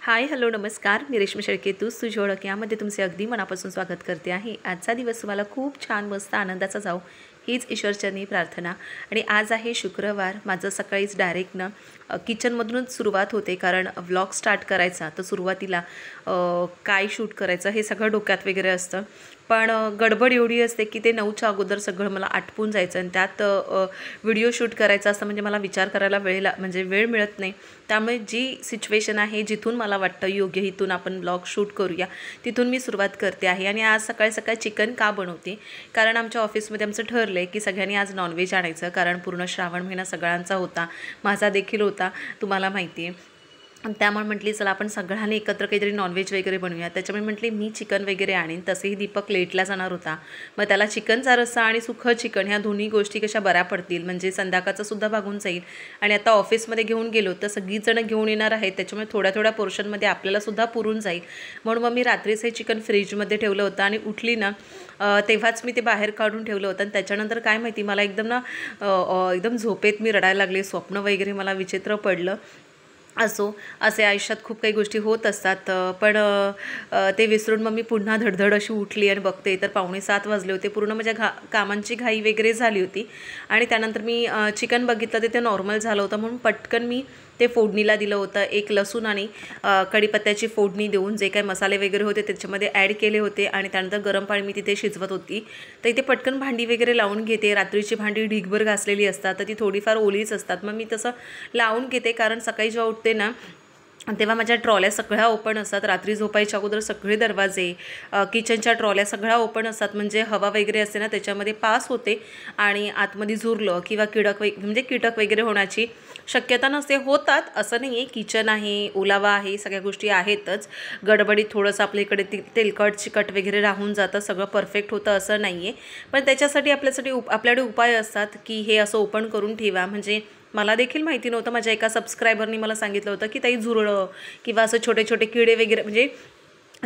Hi hello नमस्कार, मी रेश्मी शेळके. तुझी ओळख यामध्ये तुमचे अगदी मनापासून स्वागत करते आहे. आजचा दिवस तुम्हाला खूप छान मस्त आनंदाचा जाऊ हीच ईश्वरचरणी प्रार्थना. आणि आज आहे शुक्रवार. माझं सकाळीच डायरेक्ट किचनमधूनच सुरुवात होते, कारण व्लॉग स्टार्ट करायचा तर सुरुवातीला काय शूट करायचं हे सगळं डोक्यात वगैरे असतं. पण गडबड एवढी असते की ते 9च्या अगोदर सगळं मला आटपून जायचं आणि त्यात व्हिडिओ शूट करायचा असतं, म्हणजे मला विचार करायला वेळ मिळत नाही. त्यामुळे जी सिच्युएशन आहे, जिथून मला वाटतं योग्य इथून आपण ब्लॉग शूट करूया, तिथून मी सुरुवात करते आहे. आणि आज सकाळी सकाळी चिकन का बनवते, कारण आमच्या ऑफिसमध्ये आमचं ठरलं आहे की सगळ्यांनी आज नॉनव्हेज आणायचं, कारण पूर्ण श्रावण महिना सगळ्यांचा होता, माझा देखील होता, तुम्हाला माहिती आहे. त्यामुळे म्हटली चला आपण सगळ्यांनी एकत्र काहीतरी नॉनव्हेज वगैरे बनवूया. त्याच्यामुळे म्हटली मी चिकन वगैरे आणीन. तसेही दीपक लेटला जाणार होता, मग त्याला चिकनचा रस्सा आणि सुखं चिकन ह्या दोन्ही गोष्टी कशा बऱ्या पडतील, म्हणजे संध्याकाळचंसुद्धा भागून जाईल. आणि आता ऑफिसमध्ये घेऊन गेलो तर सगळीजणं घेऊन येणार आहेत, त्याच्यामुळे थोड्या थोड्या पोर्शनमध्ये आपल्यालासुद्धा पुरून जाईल. म्हणून मग मी रात्रीच हे चिकन फ्रीजमध्ये ठेवलं होतं आणि उठली ना तेव्हाच मी ते बाहेर काढून ठेवलं होतं. आणि त्याच्यानंतर काय माहिती मला एकदम झोपेत मी रडायला लागले. स्वप्न वगैरे मला विचित्र पडलं. असे आयुष्यात खूप काही गोष्टी होत असतात. पण ते विसरून मग मी पुन्हा धडधड अशी उठली आणि बघते तर 6:45 वाजले होते. पूर्ण माझ्या कामांची घाई वगैरे झाली होती. आणि त्यानंतर मी चिकन बघितलं ते नॉर्मल झालं होतं, म्हणून पटकन मी ते फोडणीला दिलं होतं. एक लसूण आणि कढीपत्त्याची फोडणी देऊन जे काही मसाले वगैरे होते त्याच्यामध्ये ॲड केले होते. आणि त्यानंतर गरम पाणी मी तिथे शिजवत होती. तर इथे पटकन भांडी वगैरे लावून घेते. रात्रीची भांडी ढीगभर घासलेली असतात, तर ती थोडीफार ओलीच असतात. मग मी तसं लावून घेते, कारण सकाळी जेव्हा उठते ना तेव्हा माझ्या ट्रॉल्या सगळ्या ओपन असतात. रात्री झोपायच्या अगोदर सगळे दरवाजे, किचनच्या ट्रॉल्या सगळ्या ओपन असतात, म्हणजे हवा वगैरे असते ना त्याच्यामध्ये पास होते आणि आतमध्ये झुरलं किंवा कीटक वगैरे होण्याची शक्यता नसते. होतात असं नाही आहे, किचन आहे, ओलावा आहे, सगळ्या गोष्टी आहेतच. गडबडीत थोडंसं आपल्याकडे तेलकट चिकट वगैरे राहून जातं, सगळं परफेक्ट होतं असं नाही आहे. पण त्याच्यासाठी आपल्याकडे उपाय असतात की हे असं ओपन करून ठेवा. म्हणजे मला देखील माहिती नव्हतं. माझ्या एका सबस्क्रायबरनी मला सांगितलं होतं की ताई झुरळं किंवा असं छोटे छोटे किडे वगैरे, म्हणजे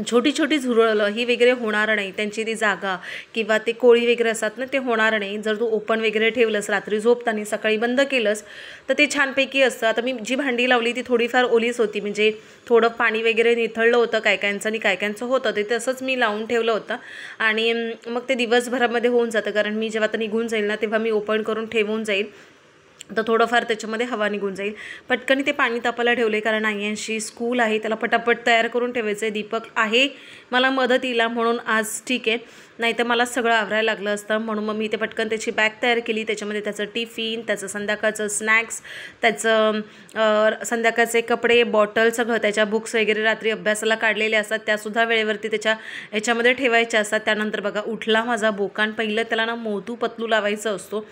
छोटी छोटी झुरळं ही वगैरे होणार नाही, त्यांची ती जागा किंवा ते कोळी वगैरे असतात ना ते होणार नाही जर तू ओपन वगैरे ठेवलंस. रात्री झोपताना सकाळी बंद केलंस तर ते छानपैकी असतं. आता मी जी भांडी लावली ती थोडीफार ओलीच होती, म्हणजे थोडं पाणी वगैरे निथळलं होतं काय कायांचं आणि काय कायांचं होतं, ते तसंच मी लावून ठेवलं होतं. आणि मग ते दिवसभरामध्ये होऊन जातं, कारण मी जेव्हा आता निघून जाईल ना तेव्हा मी ओपन करून ठेवून जाईल, तर थोडंफार त्याच्यामध्ये हवा निघून जाईल. पटकन ते पाणी तापायला ठेवले, कारण आयांशी स्कूल आहे, त्याला पटापट तयार करून ठेवायचं आहे. दीपक आहे मला मदतीला, म्हणून आज ठीक आहे, नाही तर मला सगळं आवरायला लागलं असतं. म्हणून मग मी ते पटकन त्याची बॅग तयार केली. त्याच्यामध्ये त्याचं टिफिन, त्याचं संध्याकाळचं स्नॅक्स, त्याचं संध्याकाळचे कपडे, बॉटल, सगळं त्याच्या बुक्स वगैरे रात्री अभ्यासाला काढलेले असतात त्यासुद्धा वेळेवरती ह्याच्यामध्ये ठेवायचे असतात. त्यानंतर बघा उठला माझा बोकान. पहिलं त्याला ना मोतू पतलू लावायचं असतो,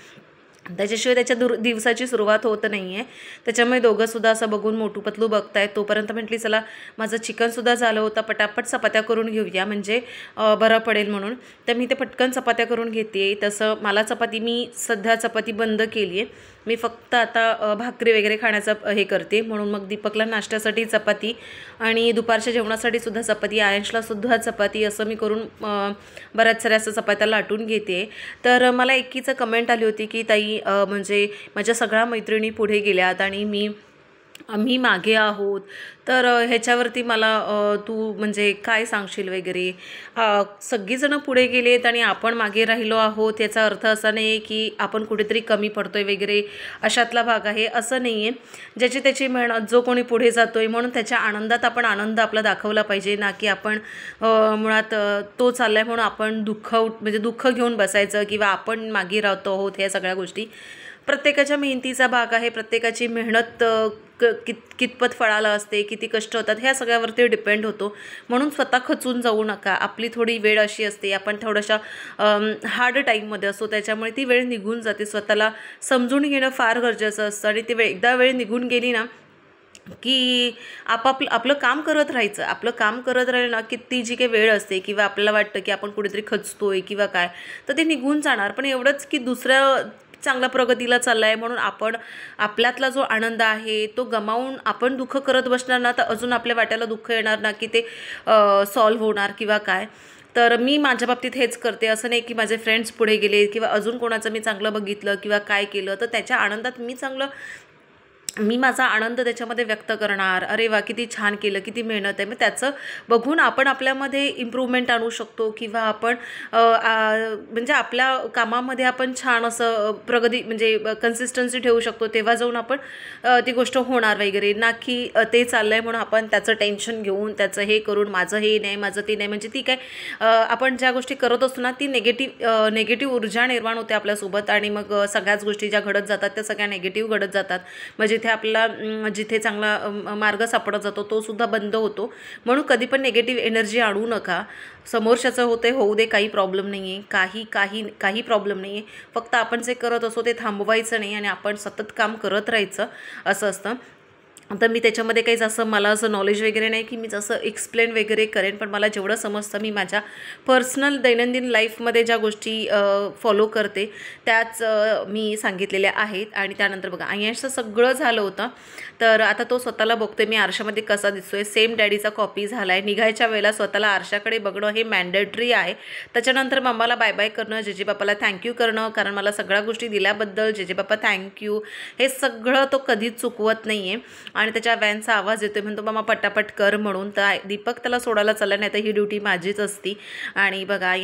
त्याच्याशिवाय त्याच्या दिवसाची सुरुवात होत नाही आहे. त्याच्यामुळे दोघंसुद्धा असं बघून मोठू पतलू बघतायत. तोपर्यंत म्हटली चला माझं चिकनसुद्धा झालं होतं, पटापट चपात्या करून घेऊया, म्हणजे बरं पडेल म्हणून. तर मी ते पटकन चपात्या करून घेते. तसं मी सध्या चपाती बंद केली आहे. मी फक्त आता भाकरी वगैरे खाण्याचं हे करते. म्हणून मग दीपकला नाश्त्यासाठी चपाती आणि दुपारच्या जेवणासाठी सुद्धा चपाती, आयंशलासुद्धा चपाती, असं मी करून बऱ्याच साऱ्या असं चपात्या लाटून घेते. तर मला एकीचं कमेंट आली होती की ताई म्हणजे माझ्या सगळ्या मैत्रिणी पुढे गेल्यात आणि आम्ही मागे आहोत, तर ह्याच्यावरती मला तू म्हणजे काय सांगशील वगैरे. सगळीजणं पुढे गेलेत आणि आपण मागे राहिलो आहोत, याचा अर्थ असा नाही आहे की आपण कुठेतरी कमी पडतो आहे वगैरे, अशातला भाग आहे असं नाही आहे. ज्याची त्याची मेहनत, जो कोणी पुढे जातो आहे म्हणून त्याच्या आनंदात आपण आनंद आपला दाखवला पाहिजे, ना की आपण मुळात तो चालला आहे म्हणून आपण दुःख घेऊन बसायचं किंवा आपण मागे राहतो आहोत. ह्या सगळ्या गोष्टी प्रत्येकाच्या मेहनतीचा भाग आहे. प्रत्येकाची मेहनत कितपत फळाला असते, किती कष्ट होतात, ह्या सगळ्यावरती डिपेंड होतो. म्हणून स्वतः खचून जाऊ नका. आपली थोडी वेळ अशी असते, आपण थोड्याशा हार्ड टाईममध्ये असतो, त्याच्यामुळे ती वेळ निघून जाते. स्वतःला समजून घेणं फार गरजेचं असतं. आणि ती एकदा वेळ निघून गेली ना की आपलं काम करत राहायचं. आपलं काम करत राहिलं ना की ती जी काही वेळ असते किंवा आपल्याला वाटतं की आपण कुठेतरी खचतोय किंवा काय, तर ते निघून जाणार. पण एवढंच की दुसऱ्या चांगल्या प्रगतीला चालला आहे म्हणून आपण आपल्यातला जो आनंद आहे तो गमावून आपण दुःख करत बसणार ना, तर अजून आपल्या वाट्याला दुःख येणार ना की ते सॉल्व्ह होणार किंवा काय. तर मी माझ्या बाबतीत हेच करते. असं नाही की माझे फ्रेंड्स पुढे गेले किंवा अजून कोणाचं मी चांगलं बघितलं किंवा काय केलं तर त्याच्या आनंदात मी चांगलं मी माझा आनंद त्याच्यामध्ये व्यक्त करणार, अरे वा किती छान केलं, किती मेहनत आहे. मग त्याचं बघून आपण आपल्यामध्ये इम्प्रूव्हमेंट आणू शकतो किंवा आपण म्हणजे आपल्या कामामध्ये आपण छान असं प्रगती म्हणजे कन्सिस्टन्सी ठेवू शकतो. तेव्हा जाऊन आपण ती गोष्ट होणार वगैरे ना, की ते चाललं आहे म्हणून आपण त्याचं टेन्शन घेऊन त्याचं हे करून माझं हे नाही माझं ते नाही, म्हणजे ती काय आपण ज्या गोष्टी करत असतो ना ती निगेटिव्ह ऊर्जा निर्माण होते आपल्यासोबत आणि मग सगळ्याच गोष्टी ज्या घडत जातात त्या सगळ्या निगेटिव्ह घडत जातात. म्हणजे जिथे आपला जिथे चांगला मार्ग सापडत जातो तो सुद्धा बंद होतो. म्हणून कधी पण निगेटिव्ह एनर्जी आणू नका. समोरच्याचं होते होऊ दे, काही प्रॉब्लेम नाही आहे, काही प्रॉब्लेम नाही आहे. फक्त आपण जे करत असतो ते थांबवायचं नाही आणि आपण सतत काम करत राहायचं असं असतं. तर मी त्याच्यामध्ये काही असं मला असं नॉलेज वगैरे नाही की मी जसं एक्सप्लेन वगैरे करेन, पण मला जेवढं समजतं मी माझ्या पर्सनल दैनंदिन लाईफमध्ये ज्या गोष्टी फॉलो करते त्याच मी सांगितलेल्या आहेत. आणि त्यानंतर बघा आयशचं सगळं झालं होतं, तर आता तो स्वतःला बघतोय मी आरशामध्ये कसा दिसतोय, सेम डॅडीचा कॉपी झाला आहे. निघायच्या वेळेला स्वतःला आरशाकडे बघणं हे मॅन्डेटरी आहे. त्याच्यानंतर मम्माला बाय बाय करणं, जेजे बाप्पाला थँक्यू करणं, कारण मला सगळ्या गोष्टी दिल्याबद्दल जेजे बाप्पा थँक्यू, हे सगळं तो कधीच चुकवत नाही आहे. आणि त्याच्या व्हॅनचा आवाज येतोय, म्हणतो मामा पटापट कर म्हणून. तर दीपक त्याला सोडायला चालला, नाही तर ही ड्युटी माझीच असती. आणि बघा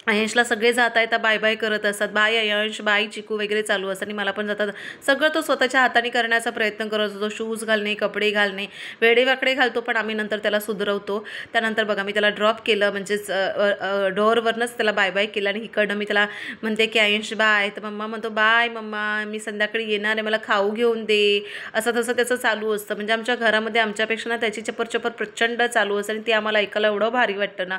आयशला सगळे जाता येता बाय बाय करत असतात, बाय आयश, बाय चिकू वगैरे चालू असतात. आणि मला पण जातात सगळं तो स्वतःच्या हाताने करण्याचा प्रयत्न करत होतो. शूज घालणे, कपडे घालणे, वेडेवाकडे घालतो, पण आम्ही नंतर त्याला सुधरवतो. त्यानंतर बघा मी त्याला ड्रॉप केलं, म्हणजेच डोअरवरनंच त्याला बाय बाय केलं. आणि इकडनं मी त्याला म्हणते की आयश बाय, तर मम्मा म्हणतो बाय मम्मा, मी संध्याकाळी येणार आहे, मला खाऊ घेऊन दे, असं तसं त्याचं चालू असतं. म्हणजे आमच्या घरामध्ये आमच्यापेक्षा ना त्याची चपर प्रचंड चालू असते. आणि ते आम्हाला ऐकायला एवढं भारी वाटतं ना,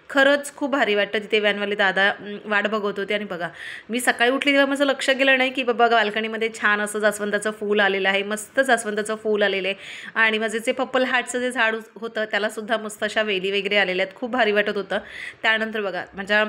खरंच खूप भारी वाटतं. तिथे व्हॅनवाले दादा वाट बघत होते. आणि बघा मी सकाळी उठली तेव्हा माझं लक्ष गेलं नाही की बाबा बाल्कनीमध्ये छान असं जास्वंदाचं फूल आलेलं आहे, मस्त जास्वंदाचं फूल आलेलं आहे. आणि माझे जे पर्पल हार्टचं जे झाड होतं त्यालासुद्धा मस्त अशा वेली वगैरे आलेल्या आहेत, खूप भारी वाटत होतं. त्यानंतर बघा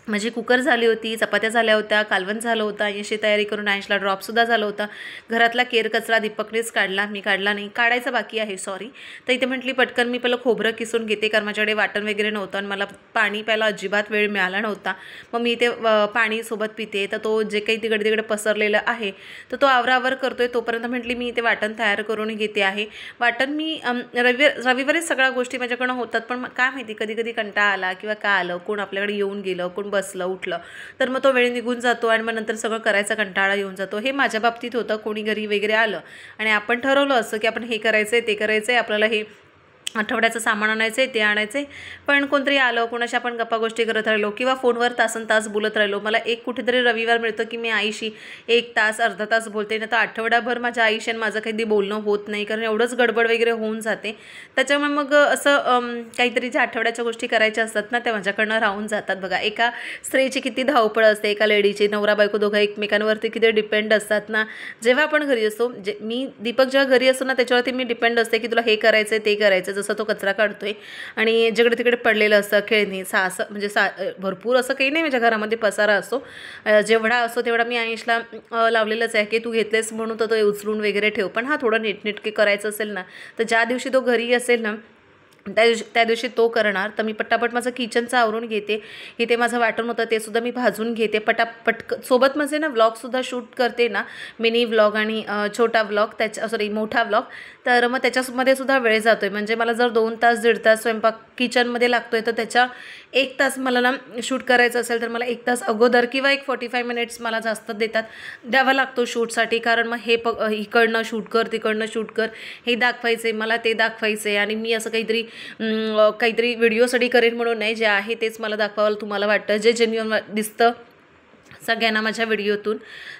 माझी कुकर झाली होती, चपात्या झाल्या होत्या, कालवण झालं होतं, आयशची तयारी करून आयशला ड्रॉपसुद्धा झालं होतं. घरातला केर कचरा दीपकनेच काढला, मी काढला नाही, काढायचं बाकी आहे सॉरी. तर इथे म्हटली पटकन मी पहिलं खोबरं किसून घेते, कारण माझ्याकडे वाटण वगैरे नव्हतं आणि मला पाणी प्यायला अजिबात वेळ मिळाला नव्हता. मग मी ते पाणी सोबत पिते. तर तो जे काही तिकडे पसरलेलं आहे तर तो आवरावर करतोय, तोपर्यंत म्हटली मी ते वाटण तयार करून घेते आहे. वाटण मी रविवारीच सगळ्या गोष्टी माझ्याकडनं होतात, पण काय माहिती कधी कंटाळा आला किंवा काय आलं, कोण आपल्याकडे येऊन गेलं, कोण बसलं उठलं, तर मग तो वेळ निघून जातो आणि मग नंतर सगळं करायचा कंटाळा येऊन जातो. हे माझ्या बाबतीत होतं. कोणी घरी वगैरे आलं आणि आपण ठरवलं असं की आपण हे करायचं आहे ते करायचं आहे, आपल्याला हे आठवड्याचं सामान आणायचं आहे ते आणायचं आहे, पण कोणतरी आलं, कोणाशी आपण गप्पा गोष्टी करत राहिलो किंवा फोनवर तास बोलत राहिलो. मला एक कुठेतरी रविवार मिळतं की मी आईशी 1 तास अर्धा तास बोलते, नाही तर आठवड्याभर माझ्या आईशी आणि माझं काही बोलणं होत नाही, कारण एवढंच गडबड वगैरे होऊन जाते. त्याच्यामुळे मग असं काहीतरी ज्या आठवड्याच्या गोष्टी करायच्या असतात ना त्या माझ्याकडनं राहून जातात. बघा एका स्त्रीची किती धावपळ असते, एका लेडीची, नवरा बायको दोघं एकमेकांवरती किती डिपेंड असतात ना. जेव्हा आपण घरी असतो, मी दीपक जेव्हा घरी असतो ना त्याच्यावरती मी डिपेंड असते की तुला हे करायचं आहे ते करायचं. जसं तो कचरा काढतोय आणि जिकडे तिकडे पडलेलं असतं, खेळणी भरपूर असं काही नाही माझ्या घरामध्ये पसारा असतो, जेवढा असतो तेवढा मी आयशला लावलेलंच आहे की तू घेतलेस म्हणून तर तो उचलून वगैरे ठेव. पण हा थोडं नीटनेटके करायचं असेल ना तर ज्या दिवशी तो घरी असेल ना त्या दिवशी तो करणार. तर मी पटापट माझं किचनचं आवरून घेते. इथे माझं वाटण होतं ते सुद्धा मी भाजून घेते पटापट. सोबत माझे ना व्लॉगसुद्धा शूट करते ना, मिनी व्लॉग आणि छोटा व्लॉग, मोठा व्लॉग. तर मग त्याच्यामध्ये सुद्धा वेळ जातो आहे. म्हणजे मला जर 2 तास 1.5 तास स्वयंपाक किचनमध्ये लागतो आहे तर त्याच्या 1 तास मला ना शूट करायचं असेल तर मला 1 तास अगोदर किंवा एक 45 मिनिट्स मला जास्त द्यावा लागतो शूटसाठी. कारण मग हे इकडनं शूट कर तिकडनं शूट कर, हे दाखवायचं आहे मला, ते दाखवायचं आहे. आणि मी असं काहीतरी व्हिडिओसाठी करेन म्हणून नाही, जे आहे तेच मला दाखवायला तुम्हाला वाटतं, जे जेन्युइन दिसतं सगळ्यांना माझ्या व्हिडिओतून.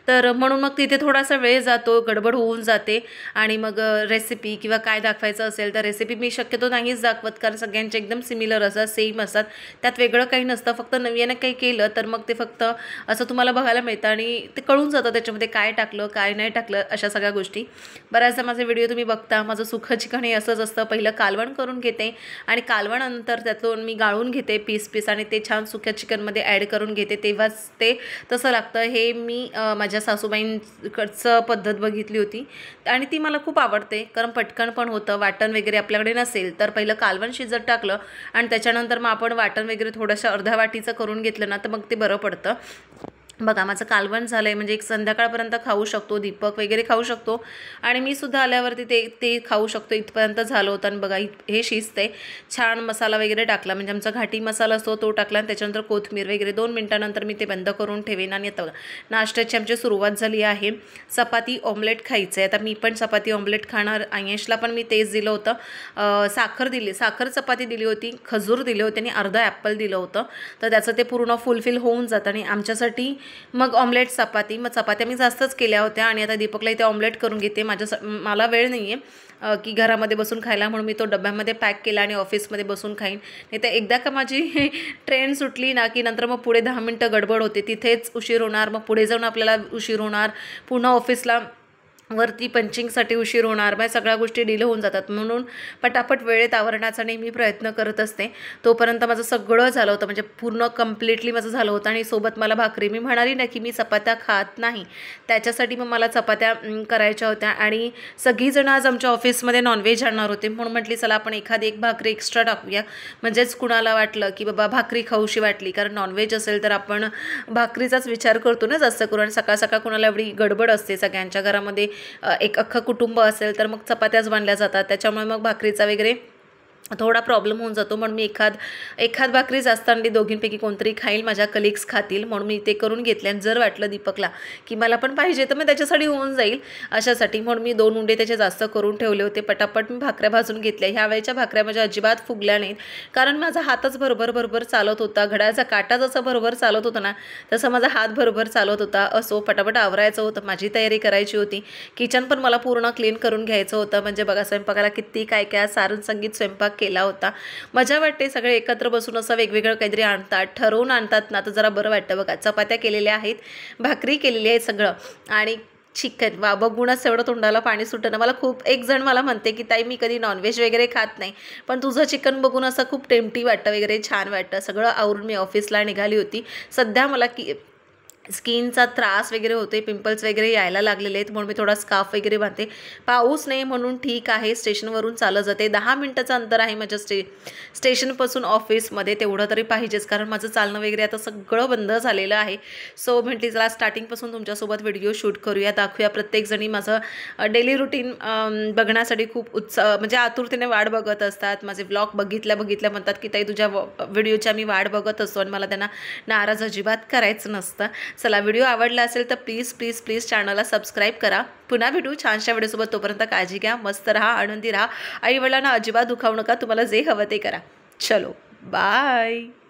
तर म्हणून मग तिथे थोडासा वेळ जातो, गडबड होऊन जाते. आणि मग रेसिपी किंवा काय दाखवायचं असेल तर रेसिपी मी शक्यतो नाहीच दाखवत, कारण सगळ्यांचे एकदम सिमिलर असतात, सेम असतात, त्यात वेगळं काही नसतं. फक्त नव्यानं काही केलं तर मग ते फक्त असं तुम्हाला बघायला मिळतं आणि ते कळून जातं त्याच्यामध्ये काय टाकलं काय नाही टाकलं, अशा सगळ्या गोष्टी. बऱ्याचदा माझे व्हिडिओ तुम्ही बघता, माझं सुखं चिकन हे असंच असतं. पहिलं कालवण करून घेते आणि कालवणानंतर त्यातून मी गाळून घेते पीस आणि ते छान सुक्या चिकनमध्ये ॲड करून घेते, तेव्हाच ते तसं लागतं. हे मी माझ्या सासूबाईंकडचं पद्धत बघितली होती आणि ती मला खूप आवडते, कारण पटकन पण होतं. वाटण वगैरे आपल्याकडे नसेल तर पहिलं कालवण शिजत टाकलं आणि त्याच्यानंतर मग आपण वाटण वगैरे थोडंसं अर्ध्या वाटीचं करून घेतलं ना तर मग ते बरं पडतं. बघा माझं कालवण झालं आहे, म्हणजे एक संध्याकाळपर्यंत खाऊ शकतो, दीपक वगैरे खाऊ शकतो आणि मी सुद्धा आल्यावरती ते खाऊ शकतो, इथपर्यंत झालं होतं. आणि बघा हे शिजते, छान मसाला वगैरे टाकला, म्हणजे आमचा घाटी मसाला असतो तो टाकला आणि त्याच्यानंतर कोथिंबीर वगैरे 2 मिनिटानंतर मी ते बंद करून ठेवेन. आणि आता नाश्त्याची आमची सुरुवात झाली आहे. चपाती ऑमलेट खायचं आहे, आता मी पण चपाती ऑमलेट खाणार. आयेशला पण मी तेच दिलं होतं, साखर चपाती दिली होती, खजूर दिले होते आणि अर्धा ॲपल दिलं होतं, तर त्याचं ते पूर्ण फुलफिल होऊन जातं. आणि आमच्यासाठी मग ऑमलेट चपाती, मग चपात्या मी जास्तच केल्या होत्या आणि आता दीपकला इथे ऑमलेट करून घेते. मला वेळ नाही आहे की घरामध्ये बसून खायला, म्हणून मी तो डब्यामध्ये पॅक केला आणि ऑफिसमध्ये बसून खाईन. नाही तर एकदा का माझी ट्रेन सुटली ना की नंतर मग पुढे 10 मिनटं गडबड होते, तिथेच उशीर होणार, मग पुढे जाऊन आपल्याला उशीर होणार, पुन्हा ऑफिसला वरती पंचिंगसाठी उशीर होणार, मग सगळ्या गोष्टी डिले होऊन जातात. म्हणून पटापट वेळेत आवरण्याचा नेहमी प्रयत्न करत असते. तोपर्यंत माझं सगळं झालं होतं, म्हणजे पूर्ण कम्प्लिटली माझं झालं होतं. आणि सोबत मला भाकरी, मी म्हणाली ना की मी चपात्या खात नाही, त्याच्यासाठी मग मला चपात्या करायच्या होत्या. आणि सगळीजणं आज आमच्या ऑफिसमध्ये नॉनव्हेज आणणार होते, म्हणून म्हटली चला आपण एक भाकरी एक्स्ट्रा टाकूया, म्हणजेच कुणाला वाटलं की बाबा भाकरी खाऊशी वाटली, कारण नॉनव्हेज असेल तर आपण भाकरीचाच विचार करतो ना जास्त करून. आणि सकाळ सकाळ कुणाला एवढी गडबड असते, सगळ्यांच्या घरामध्ये एक अख्खं कुटुंब असेल तर मग चपात्याच बांधल्या जातात, त्याच्यामुळे मग भाकरीचा वगैरे थोडा प्रॉब्लेम होऊन जातो. म्हणून मी एखाद भाकरी जास्त आणली, दोघींपैकी कोणतरी खाईल, माझ्या कलिग्स खातील, म्हणून मी ते करून घेतले. आणि जर वाटलं दीपकला की मला पण पाहिजे तर मग त्याच्यासाठी होऊन जाईल अशासाठी म्हणून मी 2 उंडे त्याचे जास्त करून ठेवले होते. पटापट मी भाकऱ्या भाजून घेतल्या. ह्या वेळेच्या भाकऱ्या माझ्या अजिबात फुगल्या नाहीत, कारण माझा हातच भरभर चालत होता. घड्याळाचा काटा जसा भरभर चालत होता ना तसा माझा हात भरभर चालत होता. असो पटापट आवरायचं होतं, माझी तयारी करायची होती. किचन पण मला पूर्ण क्लीन करून घ्यायचं होतं. म्हणजे बघा स्वयंपाकाला किती काय सारण संगीत स्वयंपाक केला होता. मजा वाटते, सगळे एकत्र बसून असं वेगवेगळं काहीतरी आणतात, ठरवून आणतात ना, तर जरा बरं वाटतं. बघा चपात्या केलेल्या आहेत, भाकरी केलेली आहे सगळं, आणि चिकन बघूनच एवढं तोंडाला पाणी सुटणं. मला खूप एक जण मला म्हणते की ताई मी कधी नॉनव्हेज वगैरे खात नाही, पण तुझं चिकन बघून असं खूप टेम्प्टी वाटतं वगैरे, छान वाटतं. सगळं आवरून मी ऑफिसला निघाली होती. सध्या मला स्किनचा त्रास वगैरे होते, पिंपल्स वगैरे यायला लागलेले आहेत, म्हणून मी थोडा स्कार्फ वगैरे बांधते. पाऊस नाही म्हणून ठीक आहे, स्टेशनवरून चालत जाते. 10 मिनिटाचं अंतर आहे माझ्या स्टेशनपासून ऑफिसमध्ये, तेवढं तरी पाहिजेच, कारण माझं चालणं वगैरे आता सगळं बंद झालेलं आहे. सो म्हटली चला स्टार्टिंगपासून तुमच्यासोबत व्हिडिओ शूट करूया, दाखवूया. प्रत्येकजणी माझं डेली रुटीन बघण्यासाठी खूप म्हणजे आतुरतेने वाट बघत असतात. माझे व्लॉग बघितल्या म्हणतात की ताई तुझ्या व्हिडिओच्या मी वाट बघत असतो, आणि मला त्यांना नाराज अजिबात करायचं नसतं. चला व्हिडिओ आवडला असेल तर प्लीज चॅनलला सबस्क्राईब करा. पुन्हा भेटू छानशा व्हिडिओसोबत, तोपर्यंत काळजी घ्या, मस्त राहा, आनंदी राहा, आई वडिलांना अजिबात दुखावू नका, तुम्हाला जे हवं ते करा. चलो बाय.